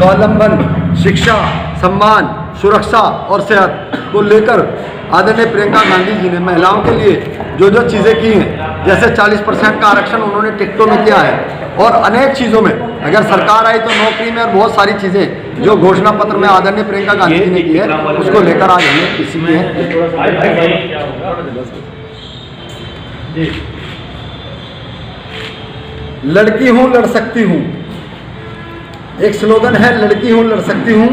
स्वावलंबन, शिक्षा, सम्मान, सुरक्षा और सेहत को लेकर आदरणीय प्रियंका गांधी जी ने महिलाओं के लिए जो जो चीज़ें की हैं, जैसे 40% का आरक्षण उन्होंने टिकटों में किया है और अनेक चीज़ों में अगर सरकार आई तो नौकरी में और बहुत सारी चीज़ें जो घोषणा पत्र में आदरणीय प्रियंका गांधी जी ने की है उसको लेकर आज हमें किसी में लड़की हूँ लड़ सकती हूँ, एक स्लोगन है लड़की हूँ लड़ सकती हूँ,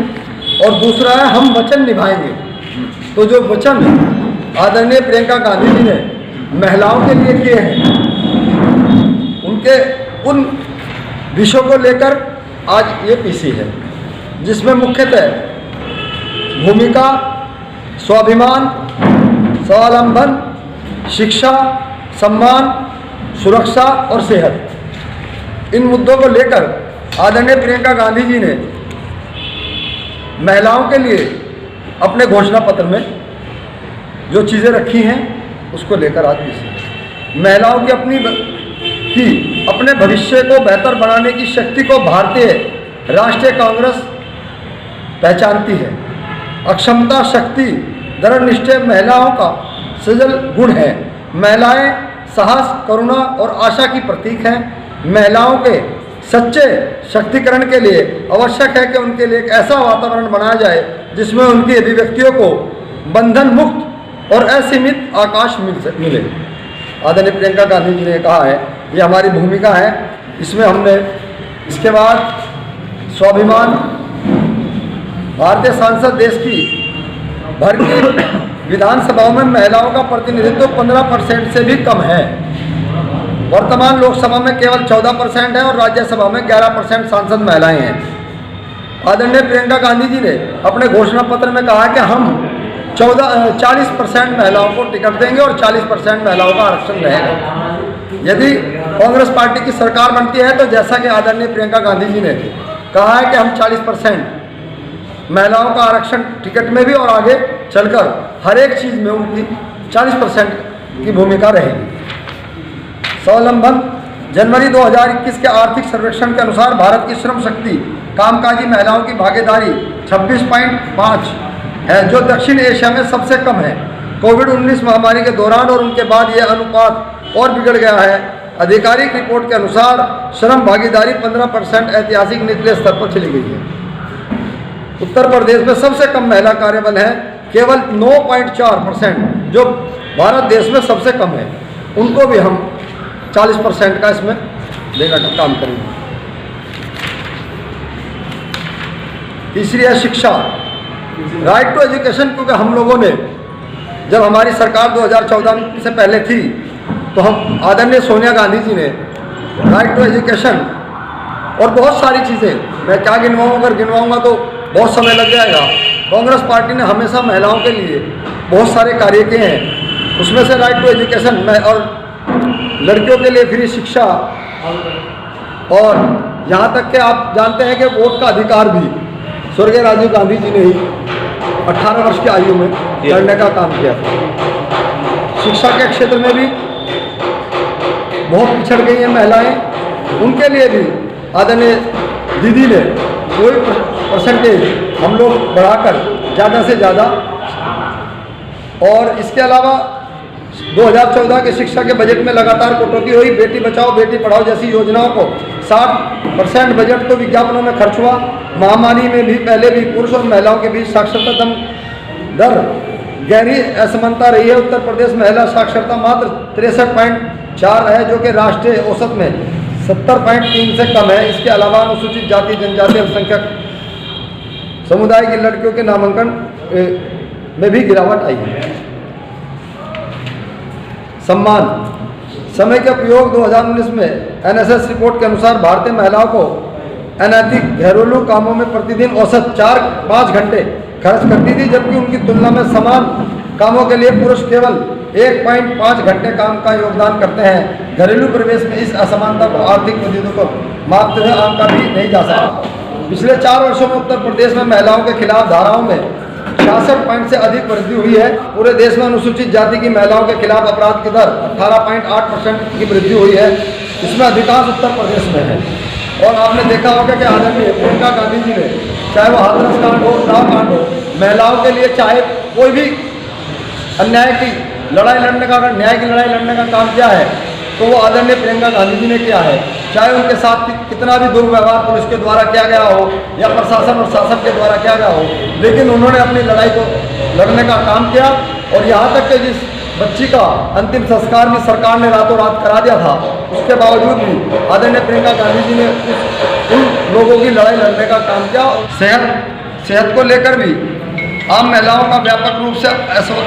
और दूसरा है हम वचन निभाएंगे। तो जो वचन आदरणीय प्रियंका गांधी जी ने महिलाओं के लिए किए हैं, उनके उन विषयों को लेकर आज ये पीसी है, जिसमें मुख्यतः भूमिका, स्वाभिमान, स्वावलंबन, शिक्षा, सम्मान, सुरक्षा और सेहत, इन मुद्दों को लेकर आदरणीय प्रियंका गांधी जी ने महिलाओं के लिए अपने घोषणा पत्र में जो चीज़ें रखी हैं उसको लेकर आज भी महिलाओं की अपने भविष्य को बेहतर बनाने की शक्ति को भारतीय राष्ट्रीय कांग्रेस पहचानती है। अक्षमता, शक्ति, दृढ़ निश्चय महिलाओं का सजल गुण है। महिलाएं साहस, करुणा और आशा की प्रतीक हैं। महिलाओं के सच्चे शक्तिकरण के लिए आवश्यक है कि उनके लिए एक ऐसा वातावरण बनाया जाए जिसमें उनकी अभिव्यक्तियों को बंधन मुक्त और असीमित आकाश मिले। आदरणीय प्रियंका गांधी जी ने कहा है, ये हमारी भूमिका है। इसमें हमने इसके बाद स्वाभिमान, भारतीय सांसद देश की भर की विधानसभाओं में महिलाओं का प्रतिनिधित्व 15% से भी कम है। वर्तमान लोकसभा में केवल 14% है और राज्यसभा में 11% सांसद महिलाएं हैं। आदरणीय प्रियंका गांधी जी ने अपने घोषणा पत्र में कहा कि हम 40% महिलाओं को टिकट देंगे और 40% महिलाओं का आरक्षण रहेगा। यदि कांग्रेस पार्टी की सरकार बनती है तो जैसा कि आदरणीय प्रियंका गांधी जी ने कहा है कि हम 40% महिलाओं का आरक्षण टिकट में भी और आगे चलकर हर एक चीज़ में उनकी 40% की भूमिका रहेगी। स्वावलंबन, जनवरी 2021 के आर्थिक सर्वेक्षण के अनुसार भारत की श्रम शक्ति कामकाजी महिलाओं की भागीदारी 26.5 है, जो दक्षिण एशिया में सबसे कम है। कोविड-19 महामारी के दौरान और उनके बाद यह अनुपात और बिगड़ गया है। आधिकारिक रिपोर्ट के अनुसार श्रम भागीदारी 15% ऐतिहासिक निचले स्तर पर चली गई है। उत्तर प्रदेश में सबसे कम महिला कार्यबल है, केवल 9.4%, जो भारत देश में सबसे कम है। उनको भी हम 40% का इसमें देने का काम करेंगे। तीसरी है शिक्षा, राइट टू एजुकेशन, क्योंकि हम लोगों ने जब हमारी सरकार 2014 से पहले थी तो हम आदरणीय सोनिया गांधी जी ने राइट टू एजुकेशन और बहुत सारी चीज़ें, मैं क्या गिनवाऊँ, अगर गिनवाऊँगा तो बहुत समय लग जाएगा। कांग्रेस पार्टी ने हमेशा महिलाओं के लिए बहुत सारे कार्य किए हैं। उसमें से राइट टू एजुकेशन में और लड़कियों के लिए फ्री शिक्षा, और यहाँ तक कि आप जानते हैं कि वोट का अधिकार भी स्वर्गीय राजीव गांधी जी ने ही 18 वर्ष की आयु में करने का काम किया था। शिक्षा के क्षेत्र में भी बहुत पिछड़ गई हैं महिलाएं, उनके लिए भी आदरणीय दीदी ने कोई परसेंटेज हम लोग बढ़ाकर ज़्यादा से ज़्यादा, और इसके अलावा 2014 के शिक्षा के बजट में लगातार कटौती हुई। बेटी बचाओ बेटी पढ़ाओ जैसी योजनाओं को 60% बजट तो विज्ञापनों में खर्च हुआ। महामारी में भी पहले भी पुरुष और महिलाओं के बीच साक्षरता दर गहरी असमानता रही है। उत्तर प्रदेश महिला साक्षरता मात्र 63.4 है, जो कि राष्ट्रीय औसत में 70.3 से कम है। इसके अलावा अनुसूचित जाति, जनजाति, अल्पसंख्यक समुदाय की लड़कियों के नामांकन में भी गिरावट आई है। सम्मान, समय के उपयोग 2019 में एनएसएस रिपोर्ट के अनुसार भारतीय महिलाओं को अनैतिक घरेलू कामों में प्रतिदिन औसत 4-5 घंटे खर्च करती थी, जबकि उनकी तुलना में समान कामों के लिए पुरुष केवल 1.5 घंटे काम का योगदान करते हैं। घरेलू परिवेश में इस असमानता को आर्थिक गतिविधियों को मापते हुए आंका भी नहीं जा सकता। पिछले 4 वर्षों में उत्तर प्रदेश में महिलाओं के खिलाफ धाराओं में 66 पॉइंट से अधिक वृद्धि हुई है। पूरे देश में अनुसूचित जाति की महिलाओं के खिलाफ अपराध की दर 18.8% की वृद्धि हुई है। इसमें अधिकांश उत्तर प्रदेश में है। और आपने देखा होगा कि आदरणीय प्रियंका गांधी जी ने, चाहे वो हाथरस कांड हो, दाव कांड हो, महिलाओं के लिए चाहे कोई भी अन्याय की लड़ाई लड़ने का, अगर न्याय की लड़ाई लड़ने का काम किया है तो वो आदरणीय प्रियंका गांधी जी ने किया है। चाहे उनके साथ कितना भी दुर्व्यवहार पुलिस के द्वारा किया गया हो या प्रशासन और शासन के द्वारा किया गया हो, लेकिन उन्होंने अपनी लड़ाई को लड़ने का काम किया। और यहाँ तक कि जिस बच्ची का अंतिम संस्कार भी सरकार ने रातों रात करा दिया था, उसके बावजूद भी आदरणीय प्रियंका गांधी जी ने उन लोगों की लड़ाई लड़ने का काम किया। सेहत को लेकर भी आम महिलाओं का व्यापक रूप से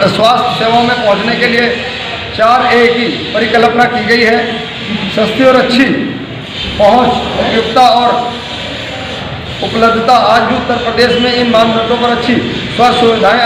स्वास्थ्य सेवाओं में पहुंचने के लिए 4A की परिकल्पना की गई है। सस्ती और अच्छी पहुंच, उपयुक्तता और उपलब्धता। आज भी उत्तर प्रदेश में इन मानदंडों पर अच्छी स्वास्थ्य सुविधाएं